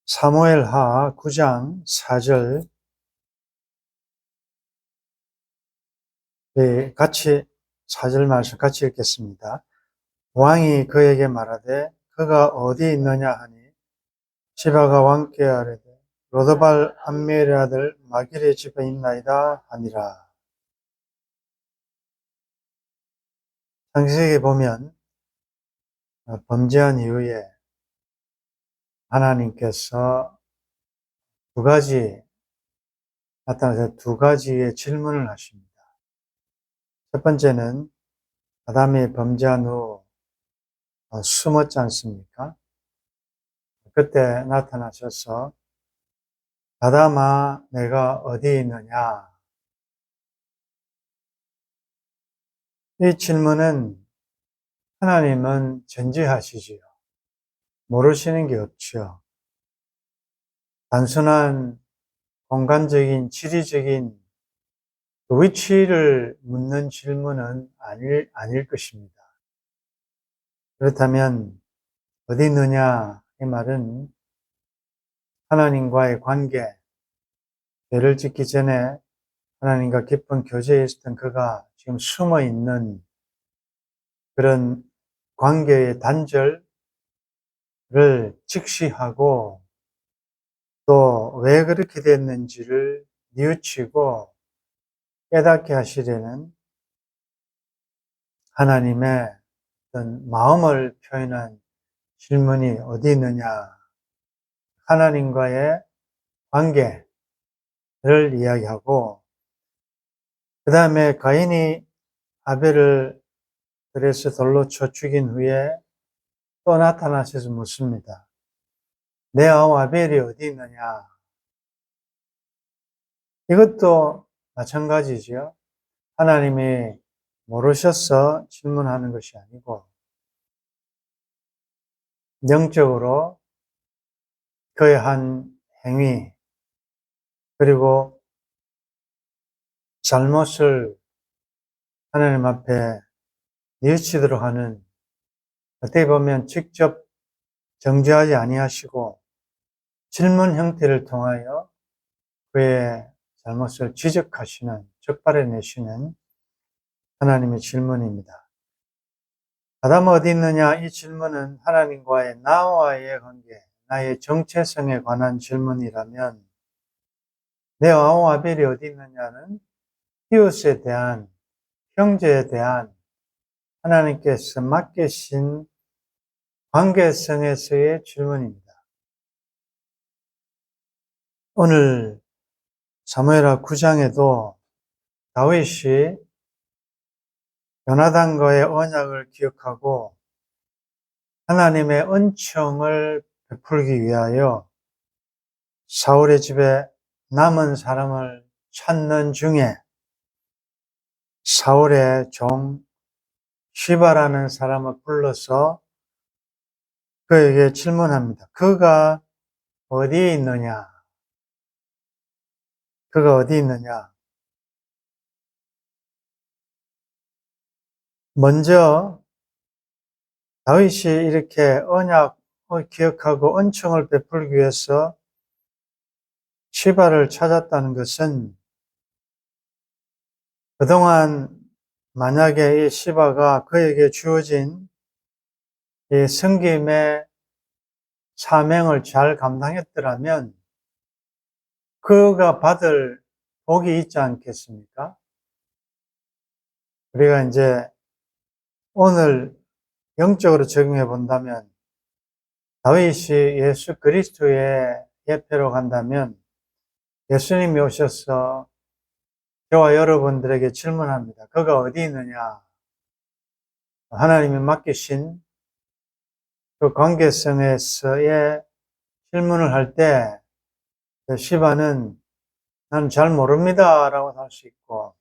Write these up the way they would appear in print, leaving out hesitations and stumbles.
사무엘하 9장 4절 같이 4절 말씀 같이 읽겠습니다. 왕이 그에게 말하되 그가 어디 있느냐 하니 시바가 왕께 아뢰되 로드발 암미엘의 아들 마길의 집에 있나이다 하니라. 창세기에 보면 범죄한 이후에 하나님께서 나타나서 두 가지의 질문을 하십니다. 첫 번째는 아담이 범죄한 후 숨었지 않습니까? 그때 나타나셔서 아담아 내가 어디 있느냐? 이 질문은 하나님은 전지하시지요. 모르시는 게 없지요. 단순한 공간적인 지리적인 위치를 묻는 질문은 아닐 것입니다. 그렇다면 어디 있느냐? 이 말은 하나님과의 관계, 죄를 짓기 전에 하나님과 깊은 교제에 있었던 그가 지금 숨어 있는 그런 관계의 단절을 직시하고 또 왜 그렇게 됐는지를 뉘우치고 깨닫게 하시려는 하나님의 어떤 마음을 표현한 질문이 어디 있느냐? 하나님과의 관계를 이야기하고 그 다음에 가인이 아벨을 그래서 돌로 쳐 죽인 후에 또 나타나셔서 묻습니다. 내 아우 아벨이 어디 있느냐? 이것도 마찬가지죠. 하나님이 모르셔서 질문하는 것이 아니고 영적으로 그의 한 행위 그리고 잘못을 하나님 앞에 뉘우치도록 하는 어떻게 보면 직접 정죄하지 아니하시고 질문 형태를 통하여 그의 잘못을 지적하시는 적발해내시는 하나님의 질문입니다. 아담 어디 있느냐? 이 질문은 하나님과의 나와의 관계, 나의 정체성에 관한 질문이라면 내 아우 아벨이 어디 있느냐는 이웃에 대한, 형제에 대한 하나님께서 맡기신 관계성에서의 질문입니다. 오늘 사무엘하 9장에도 다윗이 요나단과의 언약을 기억하고 하나님의 은총을 베풀기 위하여 사울의 집에 남은 사람을 찾는 중에 사울의 종 시바라는 사람을 불러서 그에게 질문합니다. 그가 어디에 있느냐? 그가 어디 있느냐? 먼저 다윗이 이렇게 언약을 기억하고 은총을 베풀기 위해서 시바를 찾았다는 것은 그동안 만약에 이 시바가 그에게 주어진 이 섬김의 사명을 잘 감당했더라면 그가 받을 복이 있지 않겠습니까? 우리가 이제 오늘 영적으로 적용해 본다면 다윗이 예수 그리스도의 예표로 간다면 예수님이 오셔서 저와 여러분들에게 질문합니다. 그가 어디 있느냐? 하나님이 맡기신 그 관계성에서의 질문을 할 때 시바는 나는 잘 모릅니다 라고 할 수 있고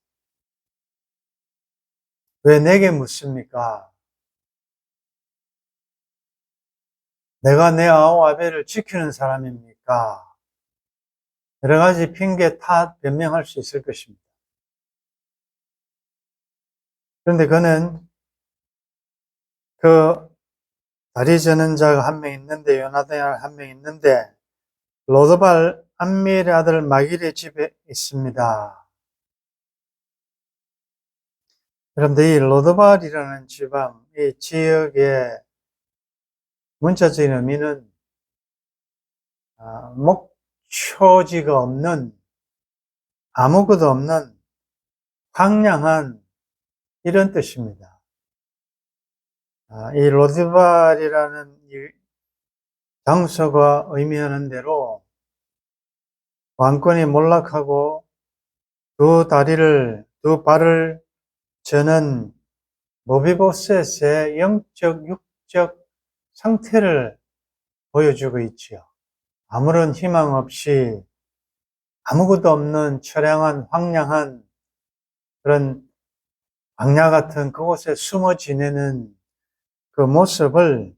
왜 내게 묻습니까? 내가 내 아우 아벨을 지키는 사람입니까? 여러 가지 핑계, 탓, 변명할 수 있을 것입니다. 그런데 그는 그 다리 저는 자가 한 명 있는데, 요나단 한 명 있는데, 로드발 암미엘의 아들 마길의 집에 있습니다. 그런데 이 로드발이라는 지방, 이 지역의 문자적인 의미는 목초지가 없는, 아무것도 없는 황량한 이런 뜻입니다. 이 로드발이라는 이 장소가 의미하는 대로 왕권이 몰락하고 두 발을 저는 모비보셋의 영적, 육적 상태를 보여주고 있지요. 아무런 희망 없이 아무것도 없는 처량한 황량한 그런 광야 같은 그곳에 숨어 지내는 그 모습을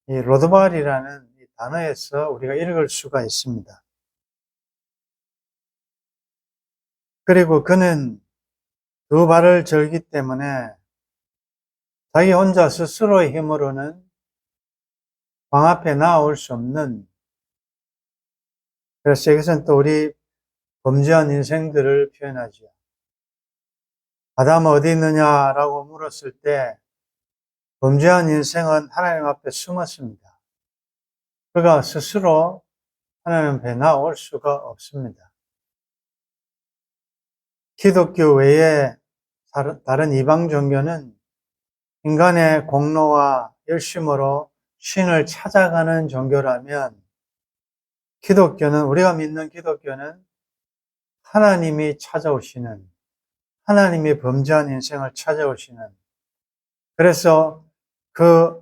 이 로드발이라는 이 단어에서 우리가 읽을 수가 있습니다. 그리고 그는 두 발을 절기 때문에 자기 혼자 스스로의 힘으로는 왕 앞에 나아올 수 없는, 그래서 이것은 또 우리 범죄한 인생들을 표현하죠. 아담 어디 있느냐라고 물었을 때 범죄한 인생은 하나님 앞에 숨었습니다. 그가 스스로 하나님 앞에 나올 수가 없습니다. 기독교 외에 다른 이방 종교는 인간의 공로와 열심으로 신을 찾아가는 종교라면, 기독교는, 우리가 믿는 기독교는 하나님이 찾아오시는, 하나님이 범죄한 인생을 찾아오시는, 그래서 그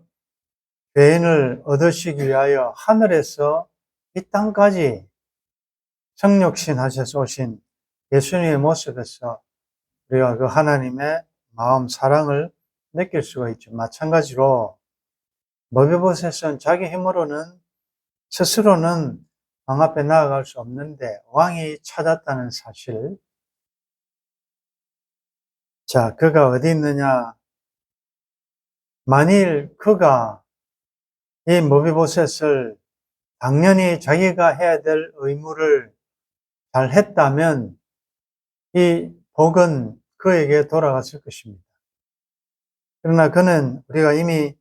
죄인을 얻으시기 위하여 하늘에서 이 땅까지 성육신 하셔서 오신 예수님의 모습에서 우리가 그 하나님의 마음, 사랑을 느낄 수가 있죠. 마찬가지로 모비보셋은 자기 힘으로는, 스스로는 왕 앞에 나아갈 수 없는데 왕이 찾았다는 사실. 자, 그가 어디 있느냐? 만일 그가 이 모비보셋을 당연히 자기가 해야 될 의무를 잘 했다면 이 복은 그에게 돌아갔을 것입니다. 그러나 그는 우리가 이미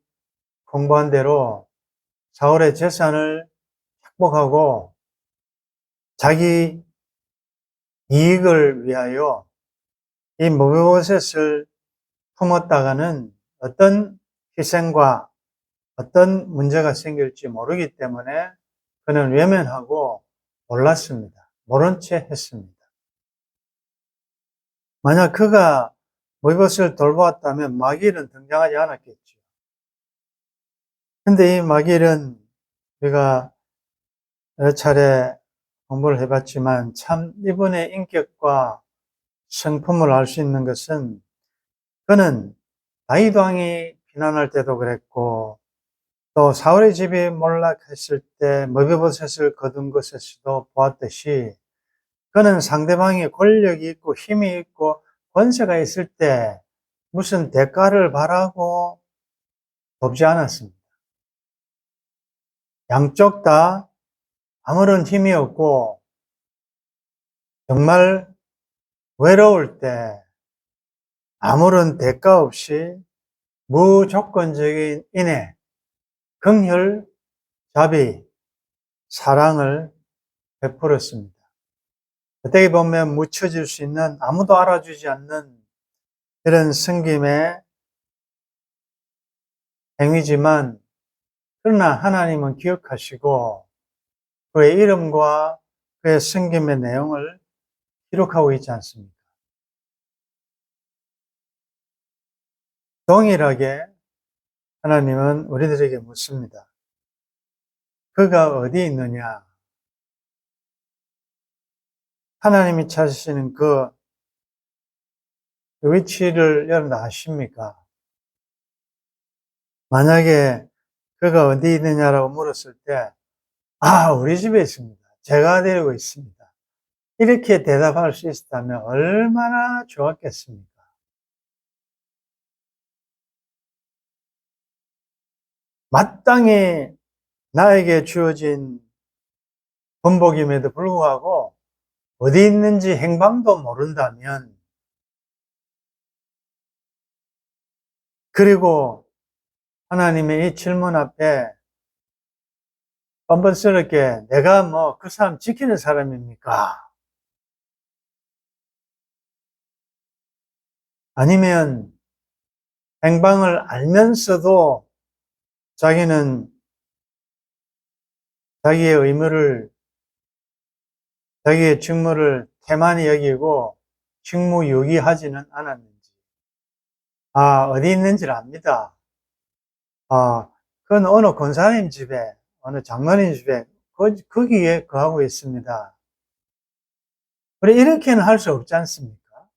공부한 대로 사울의 재산을 착복하고 자기 이익을 위하여 이 모비보셋을 품었다가는 어떤 희생과 어떤 문제가 생길지 모르기 때문에 그는 외면하고 몰랐습니다. 모른 채 했습니다. 만약 그가 모비보셋을 돌보았다면 마길은 등장하지 않았겠죠. 근데 이 마길은 우리가 여러 차례 공부를 해봤지만 참 이분의 인격과 성품을 알 수 있는 것은, 그는 다윗 왕이 비난할 때도 그랬고 또 사울의 집이 몰락했을 때 머비보셋을 거둔 것에서도 보았듯이, 그는 상대방이 권력이 있고 힘이 있고 권세가 있을 때 무슨 대가를 바라고 돕지 않았습니다. 양쪽 다 아무런 힘이 없고 정말 외로울 때 아무런 대가 없이 무조건적인 인애, 긍휼, 자비, 사랑을 베풀었습니다. 어떻게 보면 묻혀질 수 있는, 아무도 알아주지 않는 이런 섬김의 행위지만, 그러나 하나님은 기억하시고 그의 이름과 그의 섬김의 내용을 기록하고 있지 않습니까? 동일하게 하나님은 우리들에게 묻습니다. 그가 어디 있느냐? 하나님이 찾으시는 그 위치를 여러분 아십니까? 만약에 그가 어디 있느냐라고 물었을 때, 우리 집에 있습니다. 제가 데리고 있습니다. 이렇게 대답할 수 있었다면 얼마나 좋았겠습니까? 마땅히 나에게 주어진 번복임에도 불구하고 어디 있는지 행방도 모른다면, 그리고 하나님의 이 질문 앞에 뻔뻔스럽게 내가 뭐 그 사람 지키는 사람입니까? 아니면 행방을 알면서도 자기는 자기의 의무를, 자기의 직무를 태만히 여기고 직무유기하지는 않았는지. 어디 있는지를 압니다. 그건 어느 권사님 집에, 어느 장로님 집에, 거기에 거하고 있습니다. 그래, 이렇게는 할 수 없지 않습니까?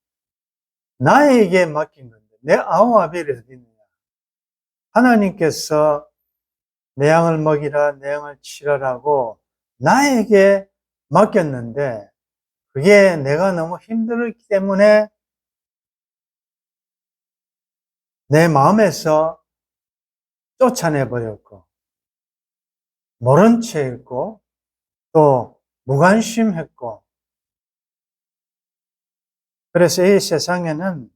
나에게 맡긴 건데, 내 아우아벨이 어디 있느냐? 하나님께서 내 양을 먹이라, 내 양을 치라라고 나에게 맡겼는데, 그게 내가 너무 힘들기 때문에 내 마음에서 쫓아내버렸고, 모른 채 했고, 또 무관심했고, 그래서 이 세상에는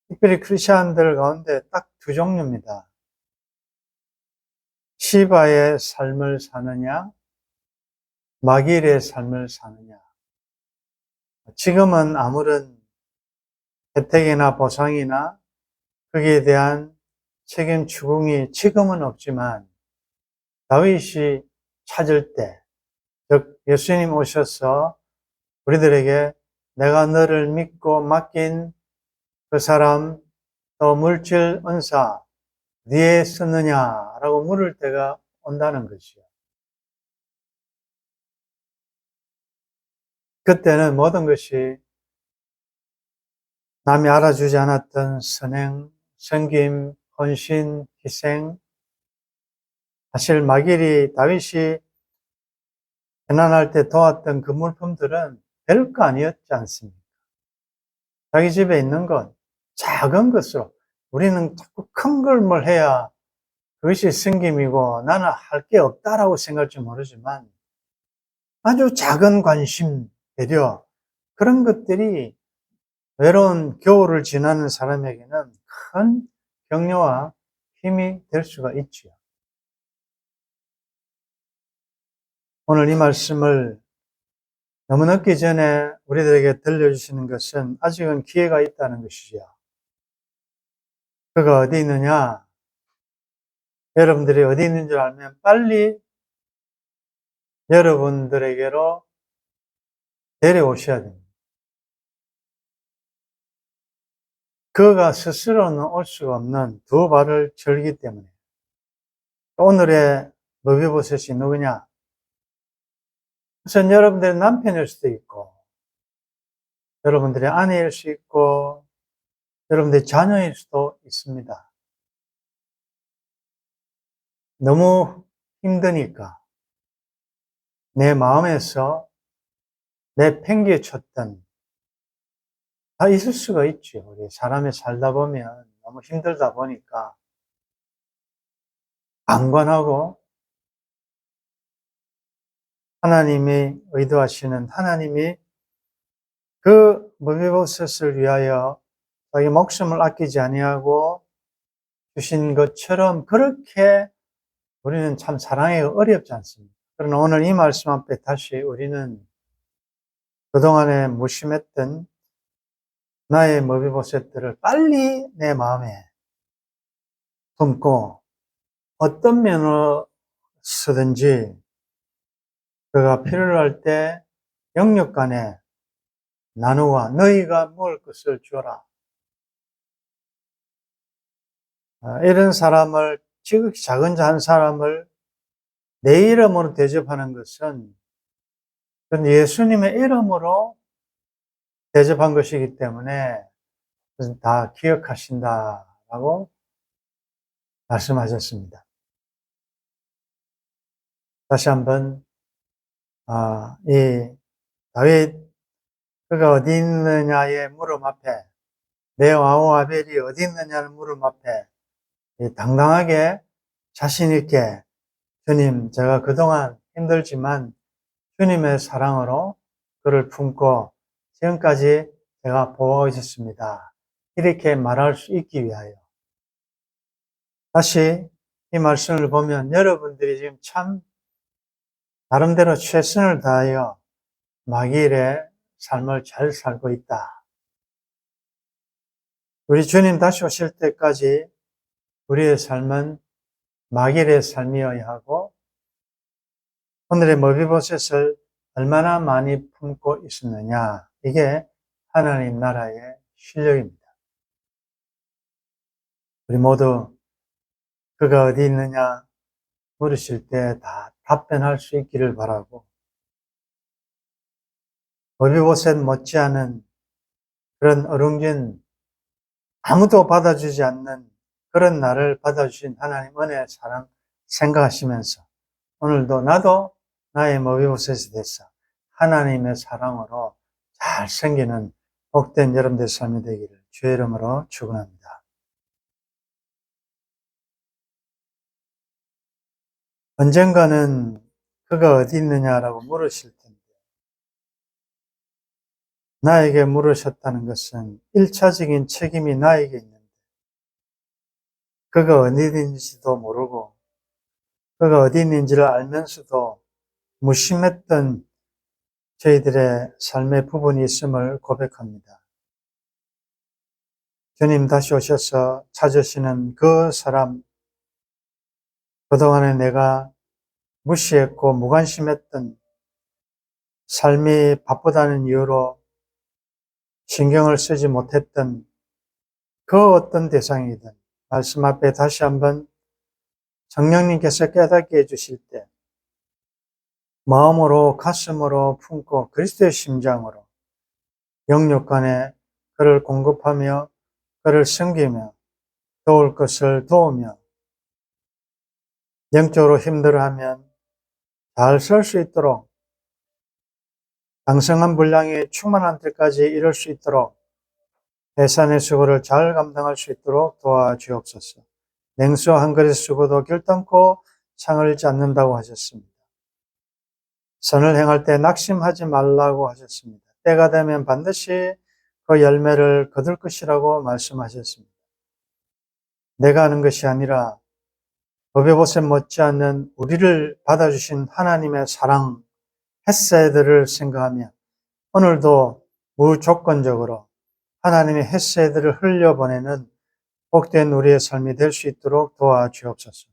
특별히 크리스천들 가운데 딱 두 종류입니다. 시바의 삶을 사느냐, 마길의 삶을 사느냐. 지금은 아무런 혜택이나 보상이나 거기에 대한 책임 추궁이 지금은 없지만, 다윗이 찾을 때, 즉 예수님 오셔서 우리들에게 내가 너를 믿고 맡긴 그 사람, 또 물질 은사 어디에 썼느냐라고 물을 때가 온다는 것이요. 그때는 모든 것이 남이 알아주지 않았던 선행, 섬김, 헌신, 희생, 사실 마길이 다윗이 편안할 때 도왔던 그 물품들은 별거 아니었지 않습니까? 자기 집에 있는 것, 작은 것으로, 우리는 자꾸 큰 걸 뭘 해야 그것이 섬김이고 나는 할 게 없다라고 생각할지 모르지만, 아주 작은 관심, 배려, 그런 것들이 외로운 겨울을 지나는 사람에게는 큰 격려와 힘이 될 수가 있지요. 오늘 이 말씀을 너무 늦기 전에 우리들에게 들려주시는 것은 아직은 기회가 있다는 것이죠. 그가 어디 있느냐? 여러분들이 어디 있는 줄 알면 빨리 여러분들에게로 데려오셔야 됩니다. 그가 스스로는 올 수가 없는 두 발을 절기 때문에. 오늘의 머비보셋이 누구냐? 우선 여러분들의 남편일 수도 있고, 여러분들의 아내일 수 있고, 여러분들의 자녀일 수도 있습니다. 너무 힘드니까 내 마음에서 내팽개쳤던, 다 있을 수가 있죠. 우리 사람이 살다 보면 너무 힘들다 보니까 방관하고 하나님이 의도하시는, 하나님이 그 머비보셋을 위하여 자기 목숨을 아끼지 아니하고 주신 것처럼 그렇게 우리는 참 사랑하기가 어렵지 않습니다. 그러나 오늘 이 말씀 앞에 다시 우리는 그동안에 무심했던 나의 머비보셋들을 빨리 내 마음에 품고 어떤 면으로서든지 그가 필요로 할 때 영역 간에 나누어 너희가 먹을 것을 주어라. 이런 사람을, 지극히 작은 자 한 사람을 내 이름으로 대접하는 것은 예수님의 이름으로 대접한 것이기 때문에 다 기억하신다라고 말씀하셨습니다. 다시 한번 이 다윗, 그가 어디 있느냐의 물음 앞에, 내 아우 아벨이 어디 있느냐는 물음 앞에 당당하게 자신 있게 주님, 제가 그동안 힘들지만 주님의 사랑으로 그를 품고 지금까지 제가 보호하고 있었습니다. 이렇게 말할 수 있기 위하여. 다시 이 말씀을 보면 여러분들이 지금 참 나름대로 최선을 다하여 마길의 삶을 잘 살고 있다. 우리 주님 다시 오실 때까지 우리의 삶은 마길의 삶이어야 하고 오늘의 머비보셋을 얼마나 많이 품고 있었느냐. 이게 하나님 나라의 실력입니다. 우리 모두 그가 어디 있느냐 물으실 때 다 답변할 수 있기를 바라고 머비보셋 못지않은 그런 어룽진 아무도 받아주지 않는 그런 나를 받아주신 하나님 은혜의 사랑 생각하시면서 오늘도 나도 나의 머비보셋이 돼서 하나님의 사랑으로 잘 생기는 복된 여러분들의 삶이 되기를 주의 이름으로 축원합니다. 언젠가는 그가 어디 있느냐라고 물으실 텐데 나에게 물으셨다는 것은 1차적인 책임이 나에게 있는데 그가 어디 있는지도 모르고 그가 어디 있는지를 알면서도 무심했던 저희들의 삶의 부분이 있음을 고백합니다. 주님 다시 오셔서 찾으시는 그 사람, 그동안에 내가 무시했고 무관심했던 삶이 바쁘다는 이유로 신경을 쓰지 못했던 그 어떤 대상이든 말씀 앞에 다시 한번 성령님께서 깨닫게 해주실 때 마음으로 가슴으로 품고 그리스도의 심장으로 영육간에 그를 공급하며 그를 섬기며 도울 것을 도우며 영적으로 힘들어하면 잘 설 수 있도록 강성한 분량이 충만한 때까지 이룰 수 있도록 해산의 수고를 잘 감당할 수 있도록 도와주옵소서. 냉수 한 그릇 수고도 결단코 상을 잃지 않는다고 하셨습니다. 선을 행할 때 낙심하지 말라고 하셨습니다. 때가 되면 반드시 그 열매를 거둘 것이라고 말씀하셨습니다. 내가 하는 것이 아니라 머비보셋 못지않는 우리를 받아주신 하나님의 사랑, 햇새들을 생각하며 오늘도 무조건적으로 하나님의 햇새들을 흘려보내는 복된 우리의 삶이 될 수 있도록 도와주옵소서.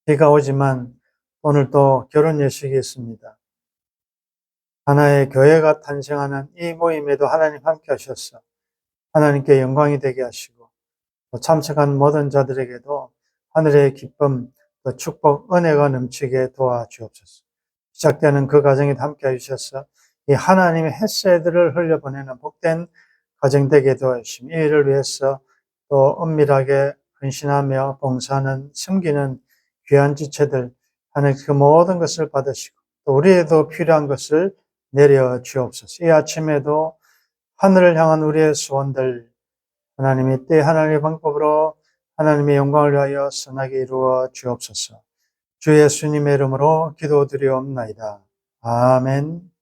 비가 오지만 오늘 또 결혼 예식이 있습니다. 하나의 교회가 탄생하는 이 모임에도 하나님 함께 하셔서 하나님께 영광이 되게 하시고 또 참석한 모든 자들에게도 하늘의 기쁨, 또 축복, 은혜가 넘치게 도와주옵소서. 시작되는 그 가정에 함께 해주셔서 이 하나님의 햇새들을 흘려보내는 복된 가정 되게 도와주시며 이 일을 위해서 또 은밀하게 헌신하며 봉사하는 섬기는 귀한 지체들 하나님 그 모든 것을 받으시고 또 우리에도 필요한 것을 내려 주옵소서. 이 아침에도 하늘을 향한 우리의 소원들 하나님의 때 하나님의 방법으로 하나님의 영광을 위하여 선하게 이루어 주옵소서. 주 예수님의 이름으로 기도드리옵나이다. 아멘.